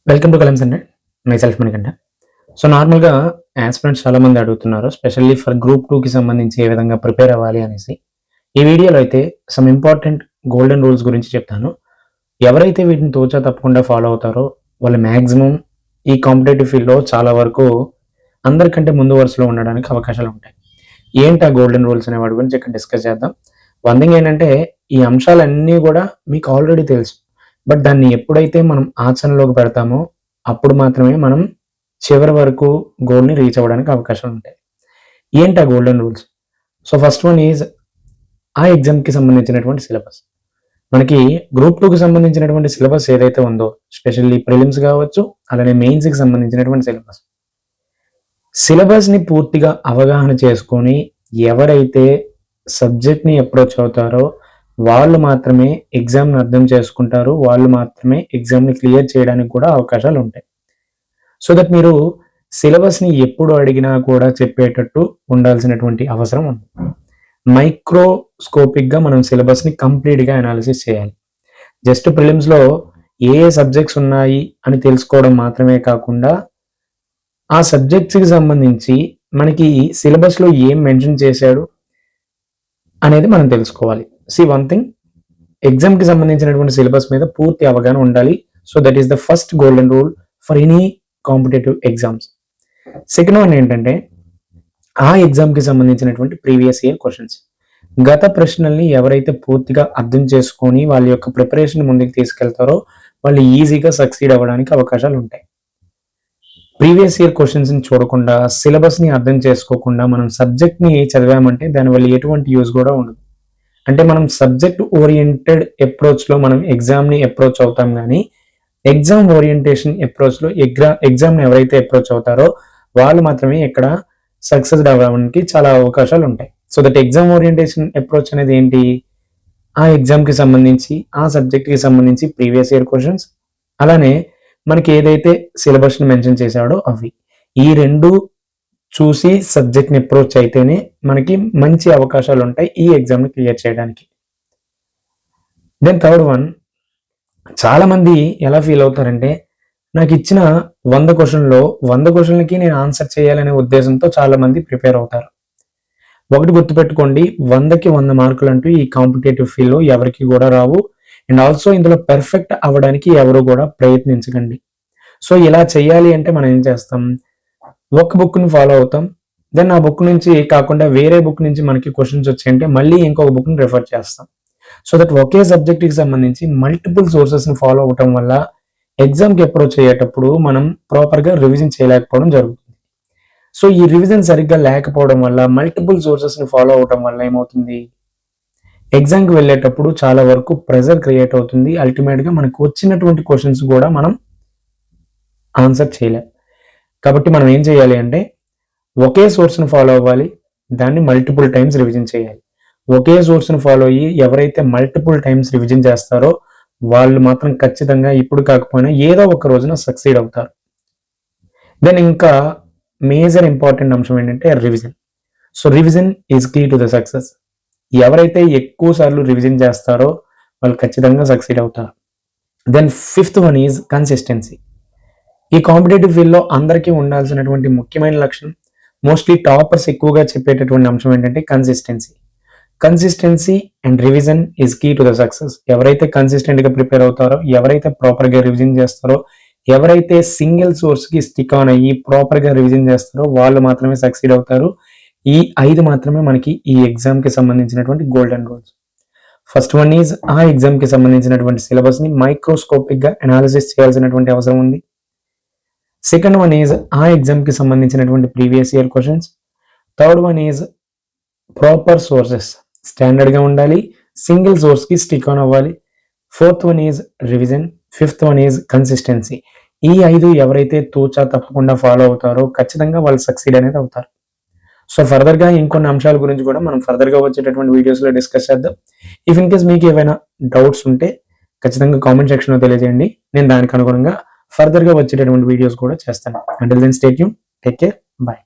Welcome to కలమ్స్ అండి. My self Manikanta. So నార్మల్‌గా aspirants చాలామంది అడుగుతున్నారు. స్పెషల్లీ ఫర్ గ్రూప్ 2కి సంబంధించి ఏ విధంగా ప్రిపేర్ అవ్వాలి అనేసి. ఈ వీడియోలో అయితే సమ్ ఇంపార్టెంట్ గోల్డెన్ రూల్స్ గురించి చెప్తాను. ఎవరైతే వీటిని తూచా తప్పకుండా ఫాలో అవుతారో వాళ్ళు మాక్సిమం ఈ కాంపిటేటివ్ ఫీల్డ్‌లో చాలా వరకు అందరికంటే ముందు వరుసలో ఉండడానికి అవకాశాలుంటాయి. ఏంటి ఆ గోల్డెన్ రూల్స్ అనే వాటి గురించి ఇక్కడ డిస్కస్ చేద్దాం. వన్ థింగ్ ఏంటంటే ఈ అంశాలన్నీ గూడా మీకు ఆల్రెడీ తెలుసు. బట్ దాన్ని ఎప్పుడైతే మనం ఆచరణలోకి పెడతామో అప్పుడు మాత్రమే మనం చివరి వరకు గోల్‌ని రీచ్ అవ్వడానికి అవకాశాలుంటాయి. ఏంటి ఆ golden rules? So first one is ఆ ఎగ్జామ్‌కి సంబంధించినటువంటి సిలబస్. మనకి గ్రూప్ 2కి సంబంధించినటువంటి సిలబస్ ఏదైతే ఉందో స్పెషల్లీ ప్రిలిమ్స్ కావచ్చు, అలానే మెయిన్స్‌కి సంబంధించినటువంటి సిలబస్. సిలబస్‌ని పూర్తిగా అవగాహన చేసుకొని ఎవరైతే సబ్జెక్ట్‌ని అప్రోచ్ అవుతారో వాళ్ళు మాత్రమే ఎగ్జామ్‌ని అర్థం చేసుకుంటారు. వాళ్ళు మాత్రమే ఎగ్జామ్‌ని క్లియర్ చేయడానికి కూడా అవకాశాలుంటాయి. సో దట్ మీరు సిలబస్‌ని ఎప్పుడు అడిగినా కూడా చెప్పేటట్టు ఉండాల్సినటువంటి అవసరం ఉంది. మైక్రోస్కోపిక్‌గా మనం సిలబస్‌ని కంప్లీట్‌గా అనాలిసిస్ చేయాలి. జస్ట్ ప్రిలిమ్స్‌లో ఏ ఏ సబ్జెక్ట్స్ ఉన్నాయి అని తెలుసుకోవడం మాత్రమే కాకుండా ఆ సబ్జెక్ట్స్‌కి సంబంధించి మనకి సిలబస్‌లో ఏం మెన్షన్ చేశాడు అనేది మనం తెలుసుకోవాలి. వన్ థింగ్, ఎగ్జామ్‌కి సంబంధించినటువంటి సిలబస్ మీద పూర్తి అవగాహన ఉండాలి. So that is the first golden rule for any competitive exams. Second one ఏంటంటే ఆ ఎగ్జామ్‌కి సంబంధించినటువంటి ప్రీవియస్ ఇయర్ క్వెషన్స్. గత ప్రశ్నల్ని ఎవరైతే పూర్తిగా అర్థం చేసుకొని వాళ్ళ యొక్క ప్రిపరేషన్ ముందుకు తీసుకెళ్తారో వాళ్ళు ఈజీగా సక్సీడ్ అవ్వడానికి అవకాశాలుంటాయి. ప్రీవియస్ ఇయర్ క్వెషన్స్‌ని చూడకుండా, సిలబస్‌ని అర్థం చేసుకోకుండా మనం సబ్జెక్ట్‌ని చదివామంటే దానివల్ల ఎటువంటి యూజ్ కూడా ఉండదు. అంటే మనం సబ్జెక్ట్ ఓరియెంటెడ్ అప్రోచ్‌లో మనం ఎగ్జామ్‌ని అప్రోచ్ అవుతాం గానీ, ఎగ్జామ్ ఓరియంటేషన్ అప్రోచ్‌లో ఎగ్జామ్‌ని ఎవరైతే అప్రోచ్ అవుతారో వాళ్ళు మాత్రమే ఇక్కడ సక్సెస్‌డ్ అవ్వడానికి చాలా అవకాశాలుంటాయి. So that exam orientation approach అనేది ఏంటి? ఆ ఎగ్జామ్‌కి సంబంధించి, ఆ సబ్జెక్ట్‌కి సంబంధించి ప్రీవియస్ ఇయర్ క్వెషన్స్, అలానే మనకి ఏదైతే సిలబస్‌ని మెన్షన్ చేశాడో అవి. ఈ 2 చూసి సబ్జెక్ట్‌ని అప్రోచ్ అయితేనే మనకి మంచి అవకాశాలుంటాయి ఈ ఎగ్జామ్‌ని క్లియర్ చేయడానికి. దెన్ థర్డ్ వన్, చాలామంది ఎలా ఫీల్ అవుతారంటే నాకిచ్చిన 100 క్వెషన్‌లో 100 క్వెషన్‌లకి నేను ఆన్సర్ చేయాలనే ఉద్దేశంతో చాలామంది ప్రిపేర్ అవుతారు. ఒకటి గుర్తుపెట్టుకోండి, 100కి 100 మార్కులంటూ ఈ కాంపిటేటివ్ ఫీల్డ్‌లో ఎవరికీ కూడా రావు. అండ్ ఆల్సో ఇందులో పెర్ఫెక్ట్ అవ్వడానికి ఎవరు కూడా ప్రయత్నించకండి. సో ఇలా చేయాలి అంటే మనం ఏం చేస్తాం? ఒక బుక్‌ని ఫాలో అవుతాం. దెన్ ఆ బుక్ నుంచి కాకుండా వేరే బుక్ నుంచి మనకి క్వెషన్స్ వచ్చాయంటే మళ్ళీ ఇంకొక బుక్‌ని రిఫర్ చేస్తాం. సో దట్ ఒకే సబ్జెక్ట్‌కి సంబంధించి మల్టిపుల్ సోర్సెస్‌ని ఫాలో అవ్వటం వల్ల ఎగ్జామ్‌కి అప్రోచ్ అయ్యేటప్పుడు మనం ప్రాపర్‌గా రివిజన్ చేయలేకపోవడం జరుగుతుంది. సో ఈ రివిజన్ సరిగ్గా లేకపోవడం వల్ల మల్టిపుల్ సోర్సెస్‌ని ఫాలో అవ్వటం వల్ల ఏమవుతుంది? ఎగ్జామ్‌కి వెళ్ళేటప్పుడు చాలా వరకు ప్రెషర్ క్రియేట్ అవుతుంది. అల్టిమేట్‌గా మనకు వచ్చినటువంటి క్వెషన్స్ కూడా మనం ఆన్సర్ చేయలేం. కాబట్టి మనం ఏం చేయాలి అంటే ఒకే సోర్స్‌ని ఫాలో అవ్వాలి. దాన్ని మల్టిపుల్ టైమ్స్ రివిజన్ చేయాలి. ఒకే సోర్స్‌ని ఫాలో అయ్యి ఎవరైతే మల్టిపుల్ టైమ్స్ రివిజన్ చేస్తారో వాళ్ళు మాత్రం ఖచ్చితంగా ఇప్పుడు కాకపోయినా ఏదో ఒక రోజున సక్సీడ్ అవుతారు. దెన్ ఇంకా మేజర్ ఇంపార్టెంట్ అంశం ఏంటంటే revision. So revision is key to the success. ఎవరైతే ఎక్కువ సార్లు రివిజన్ చేస్తారో వాళ్ళు ఖచ్చితంగా సక్సీడ్ అవుతారు. Then fifth one is consistency. ఈ కాంపిటేటివ్ ఫీల్డ్‌లో అందరికీ ఉండాల్సినటువంటి ముఖ్యమైన లక్షణం, మోస్ట్‌లీ టాపర్స్ ఎక్కువగా చెప్పేటటువంటి అంశం ఏంటంటే consistency. Consistency and revision is key to the success. ఎవరైతే కన్సిస్టెంట్‌గా ప్రిపేర్ అవుతారో, ఎవరైతే ప్రాపర్‌గా రివిజన్ చేస్తారో, ఎవరైతే సింగిల్ సోర్స్‌కి స్టిక్ ఆన్ అయ్యి ప్రాపర్‌గా రివిజన్ చేస్తారో వాళ్ళు మాత్రమే సక్సీడ్ అవుతారు. ఈ 5 మాత్రమే మనకి ఈ ఎగ్జామ్‌కి సంబంధించినటువంటి golden rules. First one is ఆ ఎగ్జామ్‌కి సంబంధించినటువంటి సిలబస్‌ని మైక్రోస్కోపిక్‌గా అనాలిసిస్ చేయాల్సినటువంటి అవసరం ఉంది. సెకండ్ వన్ ఈజ్ ఆ ఎగ్జామ్‌కి సంబంధించినటువంటి previous year questions. Third one is proper sources. స్టాండర్డ్‌గా ఉండాలి. సింగిల్ సోర్స్‌కి స్టిక్ ఆన్ అవ్వాలి. Fourth one is revision. Fifth one is consistency. ఈ 5 ఎవరైతే తూచా తప్పకుండా ఫాలో అవుతారో ఖచ్చితంగా వాళ్ళు సక్సీడ్ అనేది అవుతారు. సో ఫర్దర్‌గా ఇంకొన్ని అంశాల గురించి కూడా మనం ఫర్దర్‌గా వచ్చేటటువంటి వీడియోస్‌లో డిస్కస్ చేద్దాం. ఇఫ్ ఇన్ కేస్ మీకు ఏవైనా డౌట్స్ ఉంటే ఖచ్చితంగా కామెంట్ సెక్షన్‌లో తెలియజేయండి. నేను దానికి అనుగుణంగా ఫర్దర్‌గా వచ్చేటటువంటి వీడియోస్ కూడా చేస్తాను. Until then stay tuned. Take care. By.